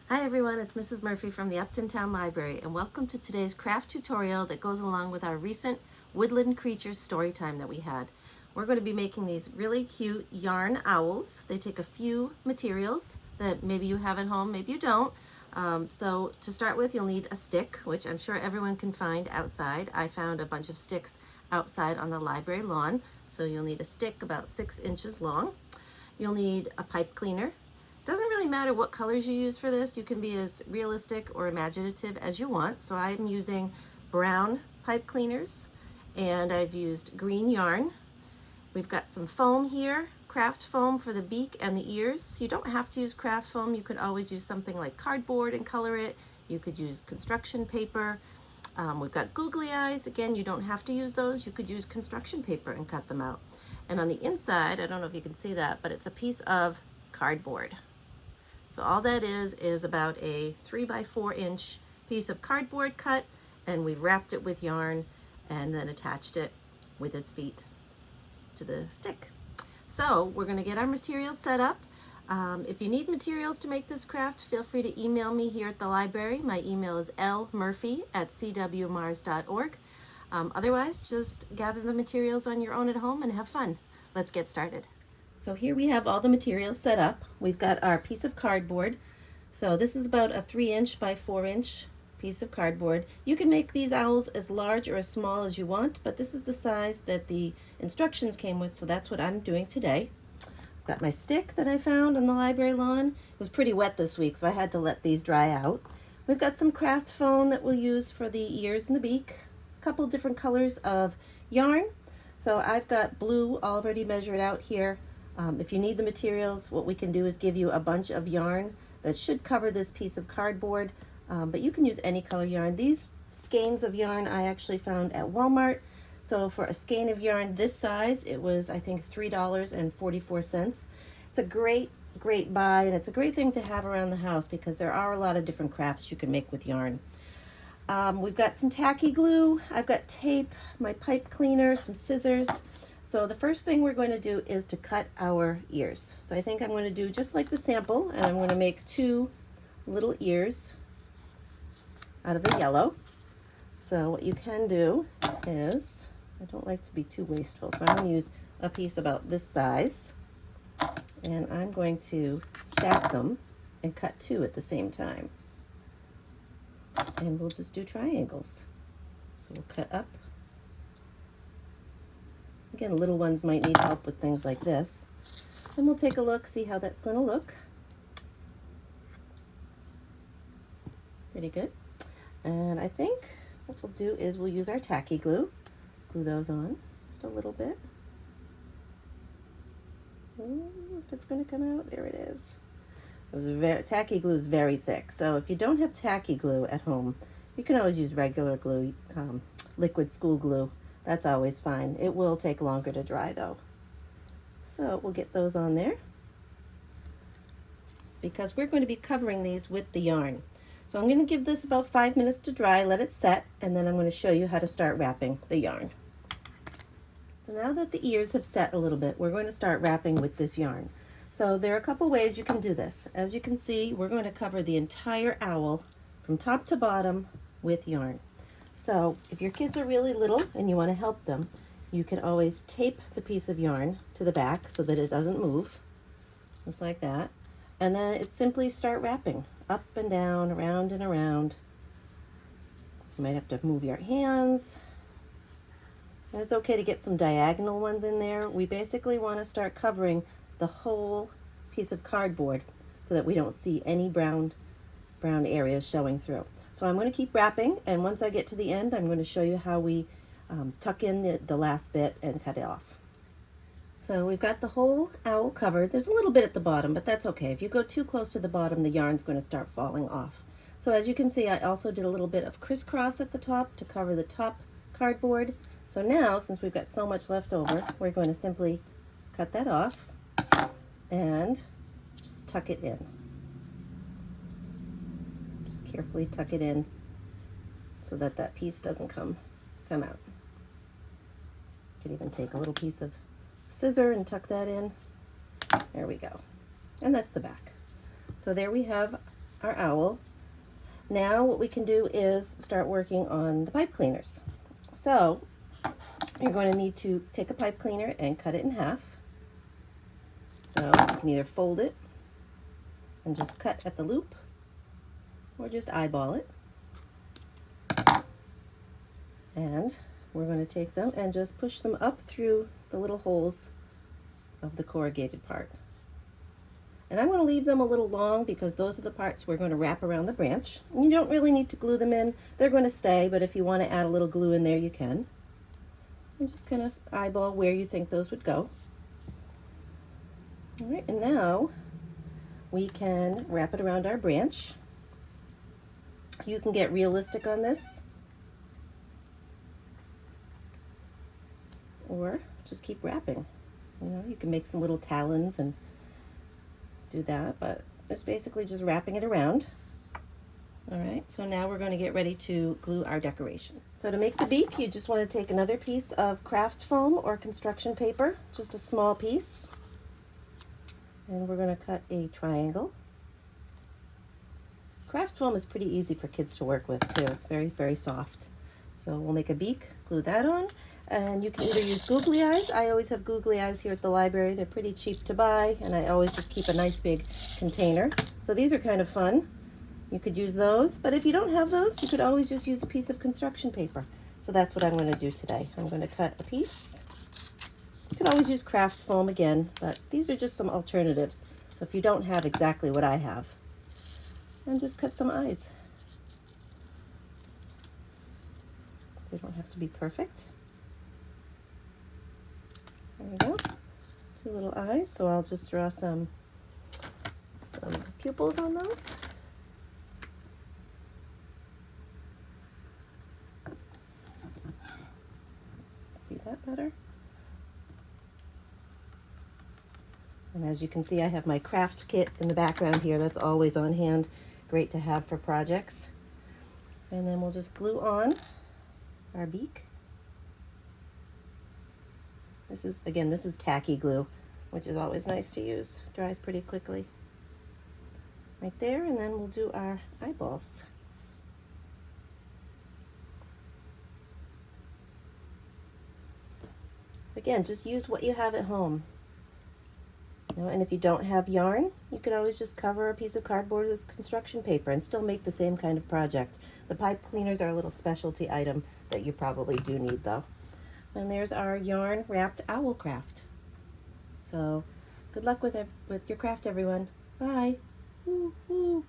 Hi everyone, it's Mrs. Murphy from the Upton Town Library, and welcome to today's craft tutorial that goes along with our recent Woodland Creatures story time that we had. We're going to be making these really cute yarn owls. They take a few materials that maybe you have at home, maybe you don't. So to start with, you'll need a stick, which I'm sure everyone can find outside. I found a bunch of sticks outside on the library lawn, so you'll need a stick about 6 inches long. You'll need a pipe cleaner. Doesn't really matter what colors you use for this. You can be as realistic or imaginative as you want. So I'm using brown pipe cleaners and I've used green yarn. We've got some foam here, craft foam for the beak and the ears. You don't have to use craft foam. You could always use something like cardboard and color it. You could use construction paper. We've got googly eyes. Again, you don't have to use those. You could use construction paper and cut them out. And on the inside, I don't know if you can see that, but it's a piece of cardboard. So all that is about a 3x4-inch piece of cardboard cut, and we've wrapped it with yarn and then attached it with its feet to the stick. So we're going to get our materials set up. If you need materials to make this craft, feel free to email me here at the library. My email is lmurphy@cwmars.org. Otherwise, just gather the materials on your own at home and have fun. Let's get started. So here we have all the materials set up. We've got our piece of cardboard. So this is about a 3-inch by 4-inch piece of cardboard. You can make these owls as large or as small as you want, but this is the size that the instructions came with, so that's what I'm doing today. I've got my stick that I found on the library lawn. It was pretty wet this week, so I had to let these dry out. We've got some craft foam that we'll use for the ears and the beak. A couple different colors of yarn. So I've got blue already measured out here. If you need the materials, what we can do is give you a bunch of yarn that should cover this piece of cardboard, but you can use any color yarn. These skeins of yarn I actually found at Walmart. So for a skein of yarn this size, it was, I think, $3.44. It's a great buy, and it's a great thing to have around the house because there are a lot of different crafts you can make with yarn. We've got some tacky glue, I've got tape, my pipe cleaner, some scissors. So the first thing we're going to do is to cut our ears. So I think I'm going to do just like the sample, and I'm going to make 2 little ears out of the yellow. So what you can do is, I don't like to be too wasteful, so I'm going to use a piece about this size, and I'm going to stack them and cut 2 at the same time. And we'll just do triangles. So we'll cut up. Again, little ones might need help with things like this. And we'll take a look, see how that's going to look. Pretty good. And I think what we'll do is we'll use our tacky glue. Glue those on just a little bit. Ooh, if it's going to come out, there it is. Tacky glue is very thick, so if you don't have tacky glue at home, you can always use regular glue, liquid school glue. That's always fine. It will take longer to dry though. So we'll get those on there because we're going to be covering these with the yarn. So I'm going to give this about 5 minutes to dry, let it set, and then I'm going to show you how to start wrapping the yarn. So now that the ears have set a little bit, we're going to start wrapping with this yarn. So there are a couple ways you can do this. As you can see, we're going to cover the entire owl from top to bottom with yarn. So if your kids are really little and you want to help them, you can always tape the piece of yarn to the back so that it doesn't move, just like that. And then it's simply start wrapping up and down, around and around. You might have to move your hands. And it's okay to get some diagonal ones in there. We basically want to start covering the whole piece of cardboard so that we don't see any brown areas showing through. So I'm going to keep wrapping, and once I get to the end, I'm going to show you how we tuck in the last bit and cut it off. So we've got the whole owl covered. There's a little bit at the bottom, but that's okay. If you go too close to the bottom, the yarn's going to start falling off. So as you can see, I also did a little bit of crisscross at the top to cover the top cardboard. So now, since we've got so much left over, we're going to simply cut that off and just tuck it in. Carefully tuck it in so that that piece doesn't come out. You can even take a little piece of scissor and tuck that in. There we go. And that's the back. So there we have our owl. Now what we can do is start working on the pipe cleaners. So you're going to need to take a pipe cleaner and cut it in half. So you can either fold it and just cut at the loop, or just eyeball it. And we're going to take them and just push them up through the little holes of the corrugated part. And I'm going to leave them a little long because those are the parts we're going to wrap around the branch. And you don't really need to glue them in. They're going to stay, but if you want to add a little glue in there, you can. And just kind of eyeball where you think those would go. All right, and now we can wrap it around our branch. You can get realistic on this, or just keep wrapping. You know, you can make some little talons and do that, but it's basically just wrapping it around. All right, so now we're going to get ready to glue our decorations. So to make the beak, you just want to take another piece of craft foam or construction paper, just a small piece, and we're going to cut a triangle. Craft foam is pretty easy for kids to work with too. It's very, very soft. So we'll make a beak, glue that on. And you can either use googly eyes. I always have googly eyes here at the library. They're pretty cheap to buy, and I always just keep a nice big container. So these are kind of fun. You could use those, but if you don't have those, you could always just use a piece of construction paper. So that's what I'm going to do today. I'm going to cut a piece. You could always use craft foam again, but these are just some alternatives. So if you don't have exactly what I have, and just cut some eyes. They don't have to be perfect. There we go, 2 little eyes. So I'll just draw some pupils on those. See that better? And as you can see, I have my craft kit in the background here. That's always on hand. Great to have for projects. And then we'll just glue on our beak. This is tacky glue, which is always nice to use. Dries pretty quickly. Right there, and then we'll do our eyeballs. Again, just use what you have at home. You know, and if you don't have yarn, you could always just cover a piece of cardboard with construction paper and still make the same kind of project. The pipe cleaners are a little specialty item that you probably do need though. And there's our yarn wrapped owl craft. So good luck with your craft, everyone. Bye. Woo, woo.